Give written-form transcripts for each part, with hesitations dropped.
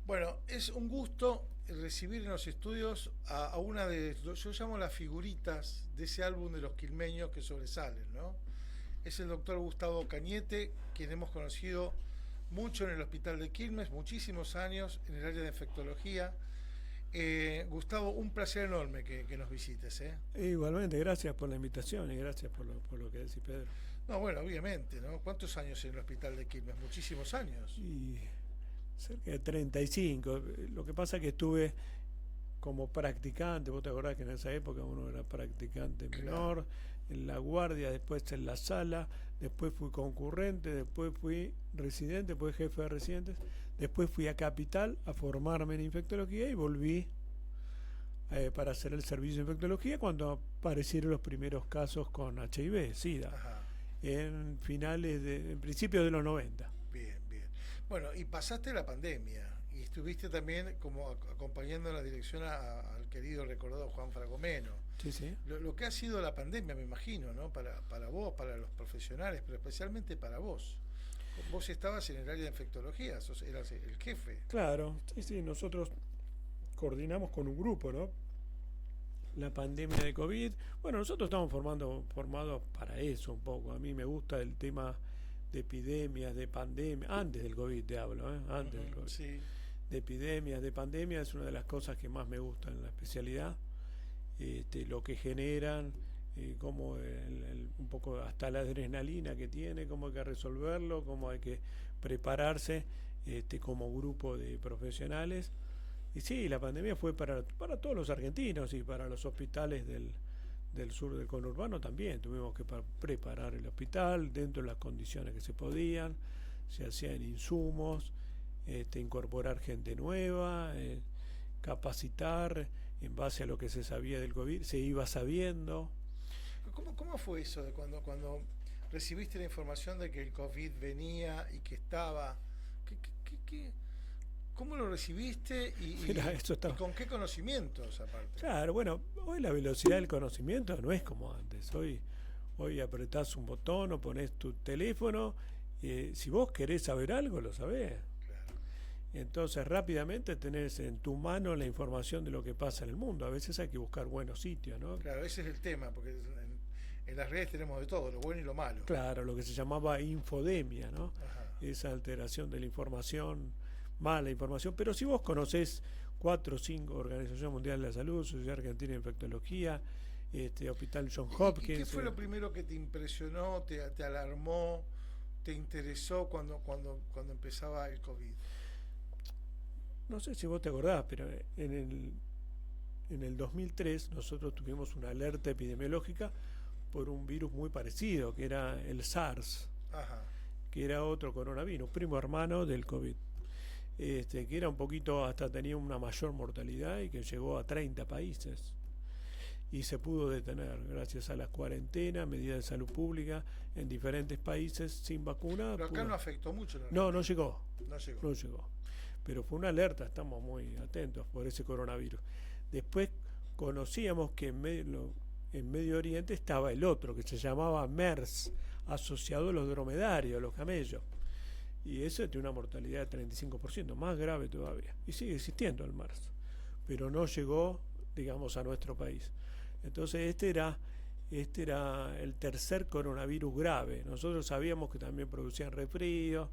Bueno, es un gusto recibir en los estudios a una de, yo llamo las figuritas de ese álbum de los quilmeños que sobresalen, ¿no? Es el doctor Gustavo Cañete, quien hemos conocido mucho en el Hospital de Quilmes, muchísimos años en el área de infectología. Gustavo, un placer enorme que nos visites, ¿eh? Igualmente, gracias por la invitación y gracias por lo que decís, Pedro. No, bueno, obviamente, ¿no? ¿Cuántos años en el Hospital de Quilmes? Muchísimos años. Y cerca de 35. Lo que pasa es que estuve como practicante, vos te acordás que en esa época uno era practicante Claro. menor, en la guardia, después en la sala, después fui concurrente, después fui residente, después jefe de residentes, después fui a Capital a formarme en infectología y volví para hacer el servicio de infectología cuando aparecieron los primeros casos con HIV, SIDA, Ajá. en principios de los 90. Bien, bien. Bueno, y pasaste la pandemia y estuviste también como acompañando en la dirección al querido recordado Juan Fragomeno. Sí, sí. Lo que ha sido la pandemia, me imagino, ¿no? Para vos, para los profesionales, pero especialmente para vos. Vos estabas en el área de infectología, eras el jefe. Claro, sí, sí, nosotros coordinamos con un grupo, ¿no? La pandemia de COVID. Bueno, nosotros estamos formados para eso un poco. A mí me gusta el tema de epidemias, de pandemia, antes del COVID te hablo, ¿eh? Antes del COVID. Sí. De epidemias, de pandemia es una de las cosas que más me gusta en la especialidad. Lo que generan, como un poco hasta la adrenalina que tiene, cómo hay que resolverlo, cómo hay que prepararse como grupo de profesionales. Y sí, la pandemia fue para todos los argentinos y para los hospitales del sur del conurbano también. Tuvimos que preparar el hospital dentro de las condiciones que se podían, se hacían insumos, incorporar gente nueva, capacitar en base a lo que se sabía del COVID, se iba sabiendo. ¿Cómo fue eso de cuando recibiste la información de que el COVID venía y que estaba? ¿Qué, cómo lo recibiste Mira, esto y está. con qué conocimientos aparte? Claro, bueno, hoy la velocidad del conocimiento no es como antes. Hoy apretás un botón o pones tu teléfono. Si vos querés saber algo, lo sabés. Claro. Entonces rápidamente tenés en tu mano la información de lo que pasa en el mundo. A veces hay que buscar buenos sitios, ¿no? Claro, ese es el tema, porque en las redes tenemos de todo, lo bueno y lo malo. Claro, lo que se llamaba infodemia, ¿no? Ajá. Esa alteración de la información, mala información. Pero si vos conocés 4 o 5 Organización Mundial de la Salud, Sociedad Argentina de Infectología, Hospital John ¿Y qué Hopkins, fue lo primero que te impresionó, te alarmó, te interesó cuando empezaba el COVID? no sé si vos te acordás, pero en el 2003 nosotros tuvimos una alerta epidemiológica por un virus muy parecido, que era el SARS, Ajá. que era otro coronavirus, primo hermano del COVID. Que era un poquito, hasta tenía una mayor mortalidad y que llegó a 30 países. Y se pudo detener gracias a las cuarentenas, medidas de salud pública en diferentes países sin vacuna. Pero acá no afectó mucho en No, no Argentina. llegó, No llegó. no llegó. Pero fue una alerta, estamos muy atentos por ese coronavirus. Después conocíamos que en Medio Oriente estaba el otro, que se llamaba MERS, asociado a los dromedarios, los camellos. Y ese tiene una mortalidad de 35%, más grave todavía. Y sigue existiendo el MERS, pero no llegó, digamos, a nuestro país. Entonces este era el tercer coronavirus grave. Nosotros sabíamos que también producían resfrío,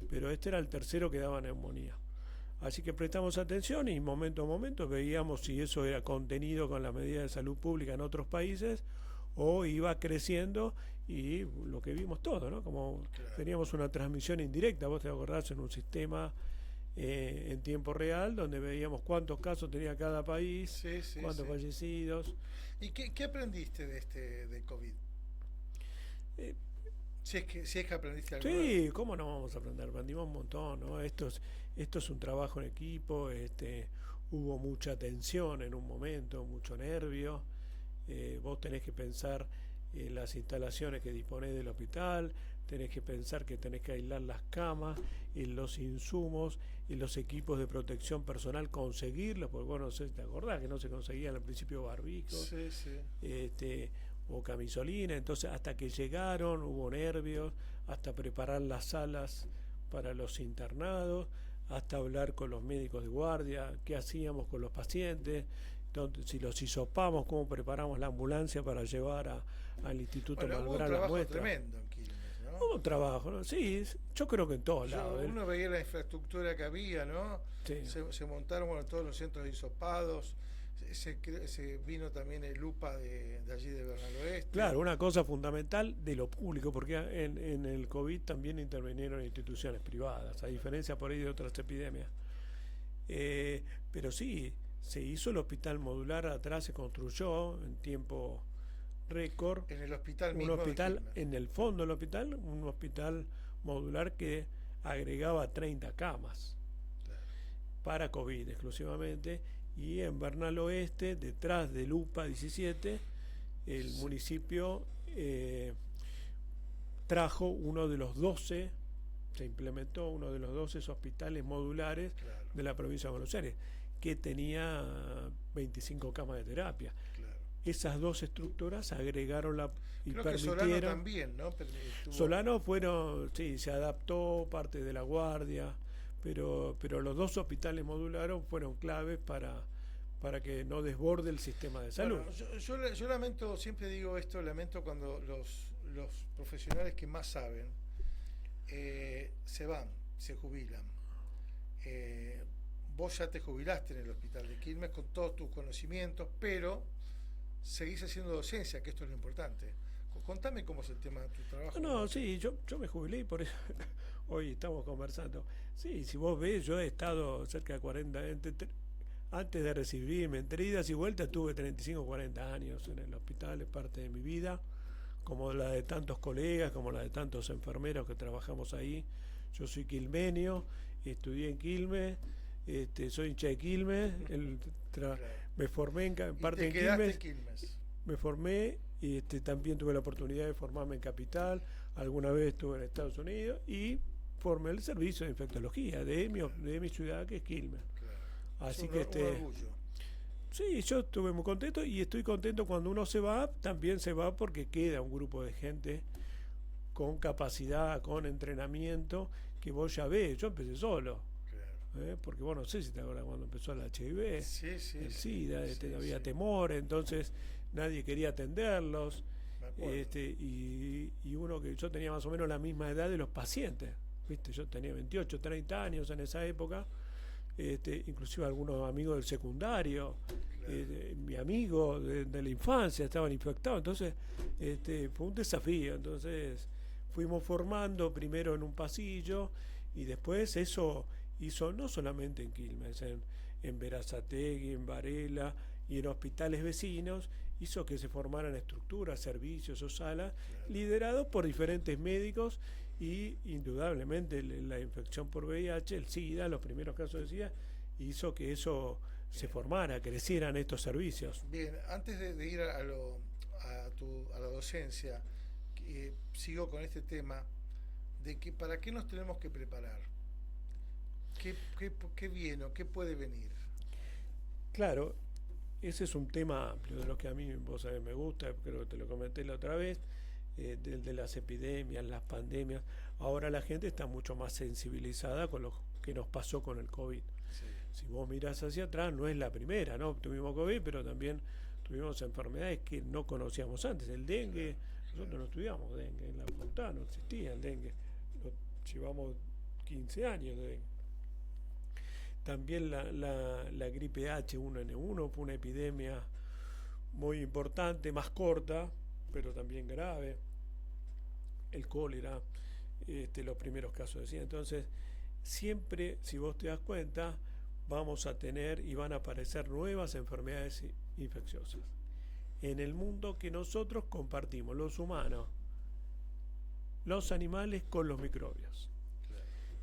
pero este era el tercero que daba neumonía. Así que prestamos atención y momento a momento veíamos si eso era contenido con las medidas de salud pública en otros países o iba creciendo, y lo que vimos todo, ¿no? Como Claro. teníamos una transmisión indirecta, vos te acordás, en un sistema en tiempo real donde veíamos cuántos casos tenía cada país, Sí, sí, cuántos sí. fallecidos. ¿Y qué aprendiste de COVID? Eh, Si es que aprendiste algo nuevo. Sí, ¿cómo no vamos a aprender? Aprendimos un montón, ¿no? Esto es un trabajo en equipo, hubo mucha tensión en un momento, mucho nervio. Vos tenés que pensar en las instalaciones que disponés del hospital, tenés que pensar que tenés que aislar las camas, en los insumos, en los equipos de protección personal, conseguirlos, porque vos no sé si te acordás que no se conseguían al principio barbicos, Sí, sí. o camisolina. Entonces hasta que llegaron hubo nervios, hasta preparar las salas para los internados, hasta hablar con los médicos de guardia, qué hacíamos con los pacientes, entonces, si los hisopamos, cómo preparamos la ambulancia para llevar al Instituto Bueno, hubo un Malbrán la trabajo muestra. tremendo en Quilmes, ¿no? Hubo un trabajo, ¿no? Sí, yo creo que en todos lados. Uno veía la infraestructura que había, ¿no? Sí. Se montaron, bueno, todos los centros de hisopados, se vino también el UPA de allí de Bernal Oeste. Claro, una cosa fundamental de lo público, porque en el COVID también intervinieron instituciones privadas, a diferencia por ahí de otras epidemias. Pero sí, se hizo el hospital modular, atrás se construyó en tiempo récord. En el hospital un mismo hospital, en el fondo del hospital, un hospital modular que agregaba 30 camas para COVID exclusivamente, y en Bernal Oeste, detrás del UPA 17, el municipio trajo uno de los 12, se implementó uno de los 12 hospitales modulares de la provincia de Buenos Aires, que tenía 25 camas de terapia. Esas dos estructuras agregaron y creo permitieron. Que Solano también, ¿no? Solano sí, se adaptó parte de la guardia, pero los dos hospitales modulares fueron claves para que no desborde el sistema de salud. Bueno, yo lamento, siempre digo esto, lamento cuando los profesionales que más saben se van, se jubilan. Vos ya te jubilaste en el hospital de Quilmes con todos tus conocimientos, pero seguís haciendo docencia, que esto es lo importante. Contame cómo es el tema de tu trabajo. No, sí, yo me jubilé y por eso hoy estamos conversando. Sí, si vos ves, yo he estado cerca de 40, antes de recibirme, entre idas y vueltas, tuve 35 o 40 años en el hospital, es parte de mi vida, como la de tantos colegas, como la de tantos enfermeros que trabajamos ahí. Yo soy quilmenio, estudié en Quilmes, soy hincha de Quilmes, me formé en parte en Quilmes, me formé y también tuve la oportunidad de formarme en Capital, alguna vez estuve en Estados Unidos y formé el servicio de infectología de mi ciudad, que es Quilmes. Así que un orgullo. Sí, yo estuve muy contento y estoy contento cuando uno se va, también se va porque queda un grupo de gente con capacidad, con entrenamiento, que vos ya ves. Yo empecé solo. Porque vos no sé si te acuerdas cuando empezó el HIV, el SIDA, había temor, entonces nadie quería atenderlos, y uno que yo tenía más o menos la misma edad de los pacientes, ¿viste? Yo tenía 28, 30 años en esa época, inclusive algunos amigos del secundario, mi amigo de la infancia estaban infectados, entonces fue un desafío. Entonces fuimos formando primero en un pasillo y después eso hizo no solamente en Quilmes, en Berazategui, en Varela y en hospitales vecinos, hizo que se formaran estructuras, servicios o salas, liderados por diferentes médicos, y indudablemente la infección por VIH, el SIDA, los primeros casos de SIDA, hizo que eso se formara, crecieran estos servicios. Bien, antes de ir a la docencia, sigo con este tema de que para qué nos tenemos que preparar. ¿Qué viene o qué puede venir? Claro, ese es un tema amplio, de los que a mí, vos sabés, me gusta, creo que te lo comenté la otra vez, de las epidemias, las pandemias. Ahora la gente está mucho más sensibilizada con lo que nos pasó con el COVID. Sí. Si vos mirás hacia atrás, no es la primera, ¿no? Tuvimos COVID, pero también tuvimos enfermedades que no conocíamos antes. El dengue, nosotros no estudiamos dengue, en la facultad no existía el dengue. Llevamos 15 años de dengue. También la gripe H1N1 fue una epidemia muy importante, más corta, pero también grave. El cólera, los primeros casos de SIDA. Entonces, siempre, si vos te das cuenta, vamos a tener y van a aparecer nuevas enfermedades infecciosas en el mundo que nosotros compartimos, los humanos, los animales con los microbios.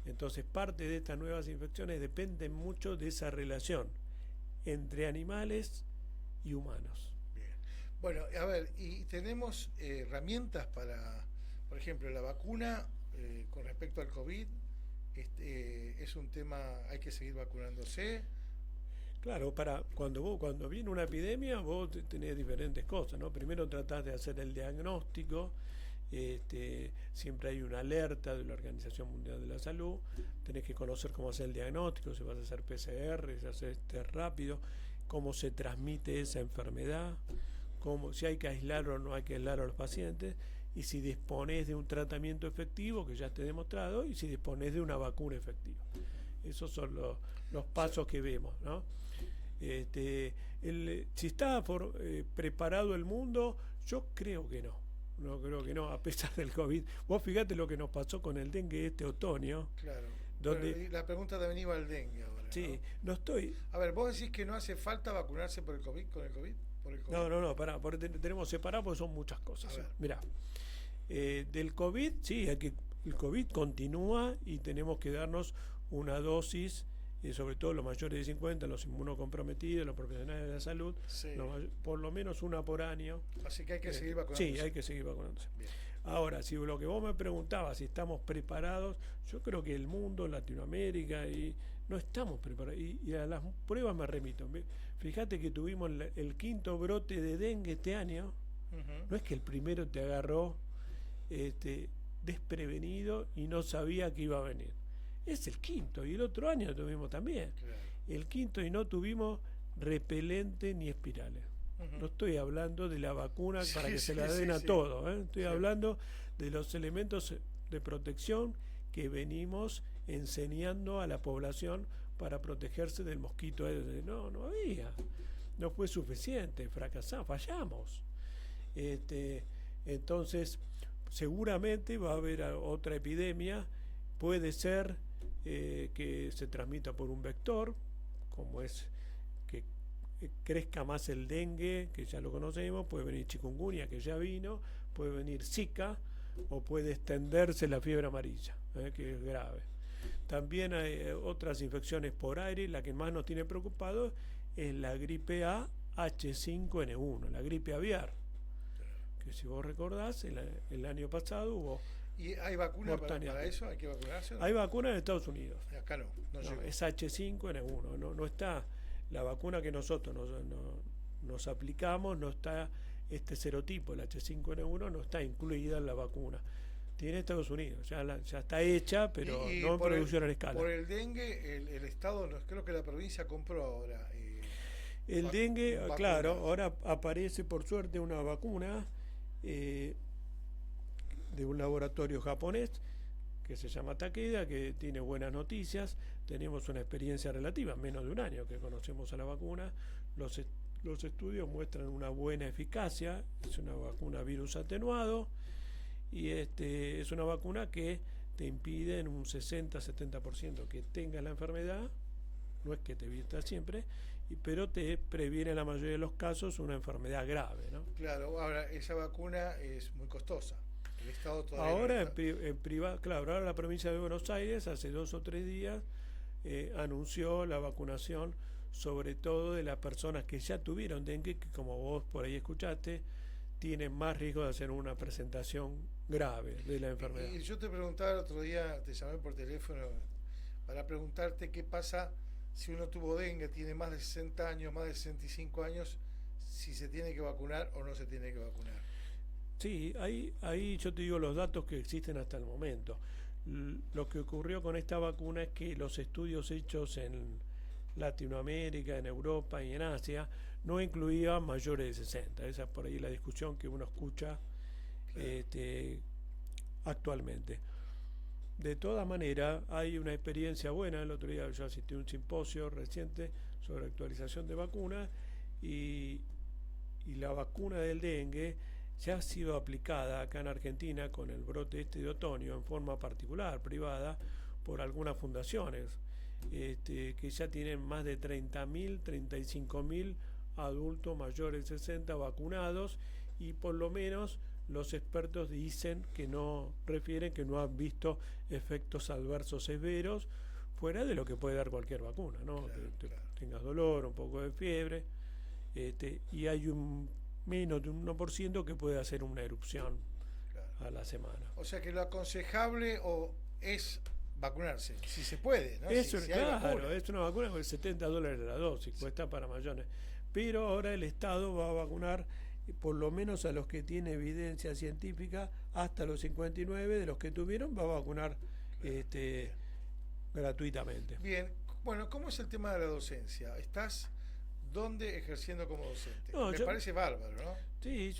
Entonces, parte de estas nuevas infecciones dependen mucho de esa relación entre animales y humanos. Bien. Bueno, a ver, y tenemos herramientas para, por ejemplo, la vacuna con respecto al COVID, es un tema, hay que seguir vacunándose. Claro, cuando viene una epidemia, vos tenés diferentes cosas, ¿no? Primero tratás de hacer el diagnóstico Siempre hay una alerta de la Organización Mundial de la Salud. Tenés que conocer cómo hacer el diagnóstico, si vas a hacer PCR, si haces test rápido, cómo se transmite esa enfermedad, si hay que aislar o no hay que aislar a los pacientes, y si dispones de un tratamiento efectivo que ya esté demostrado, y si dispones de una vacuna efectiva. Esos son los pasos que vemos, ¿no? Si está preparado el mundo, yo creo que no. No creo que no, a pesar del COVID. Vos fíjate lo que nos pasó con el dengue este otoño. Claro. Donde, la pregunta también iba al dengue ahora. Sí, no estoy. A ver, vos decís que no hace falta vacunarse por el COVID, con el COVID. Por el COVID. No, pará, porque tenemos separado porque son muchas cosas. Mirá, del COVID, sí, el COVID continúa y tenemos que darnos una dosis, sobre todo los mayores de 50, los inmunocomprometidos, los profesionales de la salud, sí. Por lo menos una por año. Así que hay que seguir vacunándose. Sí, hay que seguir vacunándose. Bien. Ahora, si lo que vos me preguntabas, si estamos preparados, yo creo que el mundo, Latinoamérica, no estamos preparados. Y a las pruebas me remito. Fíjate que tuvimos el quinto brote de dengue este año. No es que el primero te agarró desprevenido y no sabía que iba a venir. Es el quinto, y el otro año tuvimos también. Claro. El quinto, y no tuvimos repelente ni espirales. No estoy hablando de la vacuna para que se la den a todos. Estoy hablando de los elementos de protección que venimos enseñando a la población para protegerse del mosquito. No había. No fue suficiente. Fracasamos, fallamos. Entonces, seguramente va a haber otra epidemia. Puede ser que se transmita por un vector, como es que crezca más el dengue, que ya lo conocemos, puede venir chikungunya, que ya vino, puede venir Zika, o puede extenderse la fiebre amarilla, que es grave. También hay otras infecciones por aire. La que más nos tiene preocupado es la gripe A H5N1, la gripe aviar, que si vos recordás, el año pasado hubo... ¿Y hay vacuna para eso? ¿Hay que vacunarse? Hay vacuna en Estados Unidos. Acá no llegó. Es H5N1, no está la vacuna que nosotros nos aplicamos, no está este serotipo, el H5N1, no está incluida en la vacuna. Tiene Estados Unidos, ya está hecha, pero no en producción a escala. Por el dengue, el Estado, creo que la provincia compró ahora. El dengue, claro, ahora aparece por suerte una vacuna de un laboratorio japonés que se llama Takeda, que tiene buenas noticias. Tenemos una experiencia relativa, menos de un año que conocemos a la vacuna. Los estudios muestran una buena eficacia. Es una vacuna virus atenuado y es una vacuna que te impide en un 60-70% que tengas la enfermedad. No es que te evita siempre, pero te previene en la mayoría de los casos una enfermedad grave, ¿no? Claro, ahora esa vacuna es muy costosa. El Estado todavía ahora en privado, claro, ahora la provincia de Buenos Aires hace 2 o 3 días anunció la vacunación, sobre todo de las personas que ya tuvieron dengue, que como vos por ahí escuchaste, tienen más riesgo de hacer una presentación grave de la enfermedad. Y yo te preguntaba el otro día, te llamé por teléfono para preguntarte qué pasa si uno tuvo dengue, tiene más de 60 años, más de 65 años, si se tiene que vacunar o no se tiene que vacunar. Sí, ahí yo te digo los datos que existen hasta el momento. Lo que ocurrió con esta vacuna es que los estudios hechos en Latinoamérica, en Europa y en Asia no incluían mayores de 60. Esa es por ahí la discusión que uno escucha actualmente. De todas maneras, hay una experiencia buena. El otro día yo asistí a un simposio reciente sobre actualización de vacunas y la vacuna del dengue ya ha sido aplicada acá en Argentina con el brote de otoño en forma particular, privada, por algunas fundaciones que ya tienen más de 30.000, 35.000 adultos mayores de 60 vacunados, y por lo menos los expertos dicen refieren que no han visto efectos adversos severos fuera de lo que puede dar cualquier vacuna, ¿no? Claro, que tengas dolor, un poco de fiebre, y hay menos de un 1% que puede hacer una erupción a la semana. O sea que lo aconsejable es vacunarse, si se puede, ¿no? Eso, claro, es una vacuna con $70 la dosis, cuesta para mayores. Pero ahora el Estado va a vacunar por lo menos a los que tiene evidencia científica, hasta los 59, de los que tuvieron, va a vacunar gratuitamente. Bien, bueno, ¿cómo es el tema de la docencia? ¿Estás dónde ejerciendo como docente? No, Me parece bárbaro, ¿no? Sí,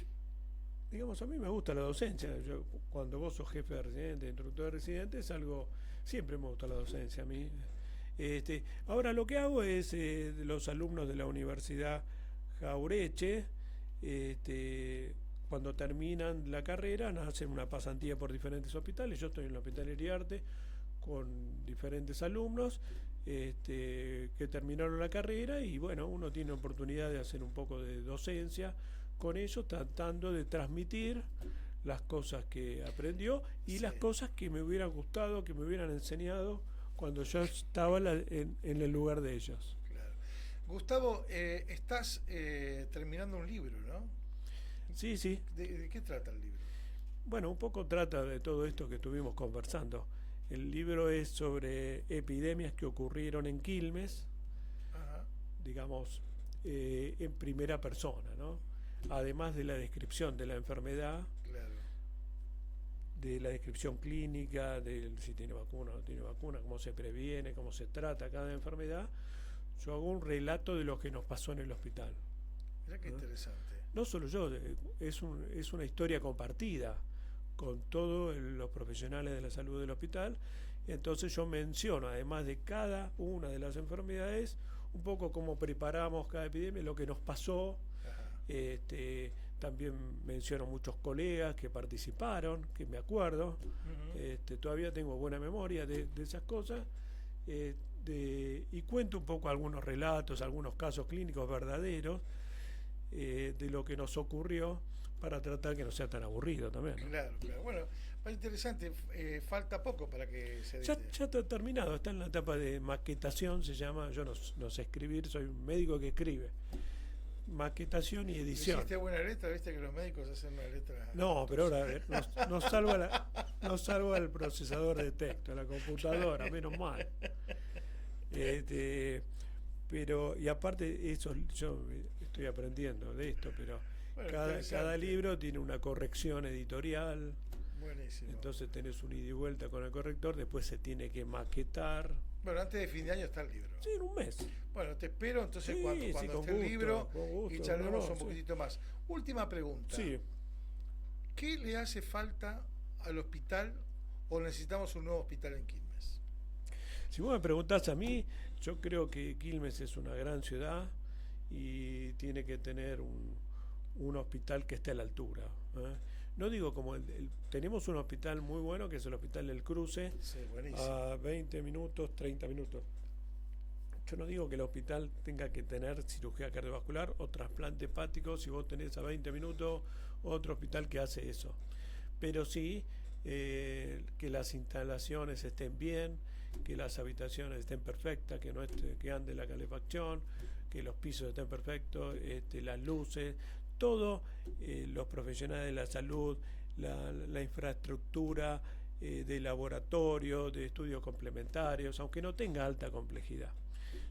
digamos, a mí me gusta la docencia. Cuando vos sos jefe de residente, instructor de residente, es algo, siempre me gusta la docencia a mí. Ahora lo que hago es, los alumnos de la Universidad Jaureche, cuando terminan la carrera, hacen una pasantía por diferentes hospitales. Yo estoy en el Hospital Iriarte con diferentes alumnos que terminaron la carrera, y bueno, uno tiene oportunidad de hacer un poco de docencia con ellos, tratando de transmitir las cosas que aprendió y las cosas que me hubieran gustado, que me hubieran enseñado cuando yo estaba en el lugar de ellos. Claro. Gustavo, estás terminando un libro, ¿no? Sí, sí. ¿De qué trata el libro? Bueno, un poco trata de todo esto que estuvimos conversando. El libro es sobre epidemias que ocurrieron en Quilmes, Ajá. digamos, en primera persona, ¿no? Además de la descripción de la enfermedad, Claro. de la descripción clínica, de si tiene vacuna o no tiene vacuna, cómo se previene, cómo se trata cada enfermedad, yo hago un relato de lo que nos pasó en el hospital. Mirá qué interesante. No solo yo, es una historia compartida con todos los profesionales de la salud del hospital. Entonces yo menciono, además de cada una de las enfermedades, un poco cómo preparamos cada epidemia, lo que nos pasó. También menciono muchos colegas que participaron, que me acuerdo. Todavía tengo buena memoria de esas cosas. Y cuento un poco algunos relatos, algunos casos clínicos verdaderos de lo que nos ocurrió, para tratar que no sea tan aburrido también, ¿no? Claro, claro. Bueno, es interesante. Falta poco para que se edite. Ya está terminado, está en la etapa de maquetación, se llama. Yo no sé escribir, soy un médico que escribe. Maquetación y edición. ¿Hiciste buena letra? ¿Viste que los médicos hacen una letra? No, pero ahora no salvo al procesador de texto, a la computadora, menos mal. Pero, y aparte, eso yo estoy aprendiendo de esto, pero bueno, cada libro tiene una corrección editorial. Buenísimo. Entonces tenés un ida y vuelta con el corrector, después se tiene que maquetar. Bueno, antes de fin de año está el libro. Sí, en un mes. Bueno, te espero entonces Sí, cuando sí, esté con el gusto, libro con gusto, y charlemos un sí. poquitito más. Última pregunta. Sí. ¿Qué le hace falta al hospital o necesitamos un nuevo hospital en Quilmes? Si vos me preguntás a mí, yo creo que Quilmes es una gran ciudad y tiene que tener un hospital que esté a la altura, ¿eh? No digo como tenemos un hospital muy bueno, que es el Hospital del Cruce, Sí, buenísimo. a 20 minutos, 30 minutos. Yo no digo que el hospital tenga que tener cirugía cardiovascular o trasplante hepático, si vos tenés a 20 minutos otro hospital que hace eso. Pero sí que las instalaciones estén bien, que las habitaciones estén perfectas, que no que ande la calefacción, que los pisos estén perfectos, las luces, todo, los profesionales de la salud, la infraestructura de laboratorio, de estudios complementarios, aunque no tenga alta complejidad.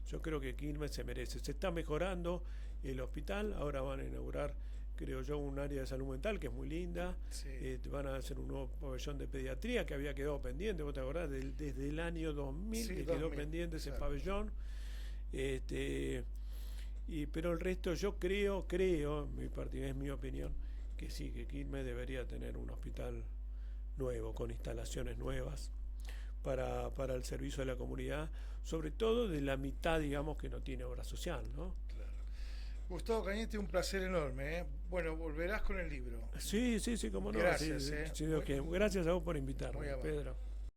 Yo creo que Quilmes se merece. Se está mejorando el hospital, ahora van a inaugurar, creo yo, un área de salud mental que es muy linda. Sí. Van a hacer un nuevo pabellón de pediatría que había quedado pendiente, ¿vos te acordás? Desde el año 2000 Sí, que quedó 2000, pendiente ese exacto. pabellón. Pero el resto yo creo, es mi opinión, que sí, que Quilmes debería tener un hospital nuevo, con instalaciones nuevas para el servicio de la comunidad, sobre todo de la mitad, digamos, que no tiene obra social, ¿no? Claro. Gustavo Cañete, un placer enorme, ¿eh? Bueno, volverás con el libro. Sí, como no. Gracias, Gracias a vos por invitarme, Muy amable. Pedro.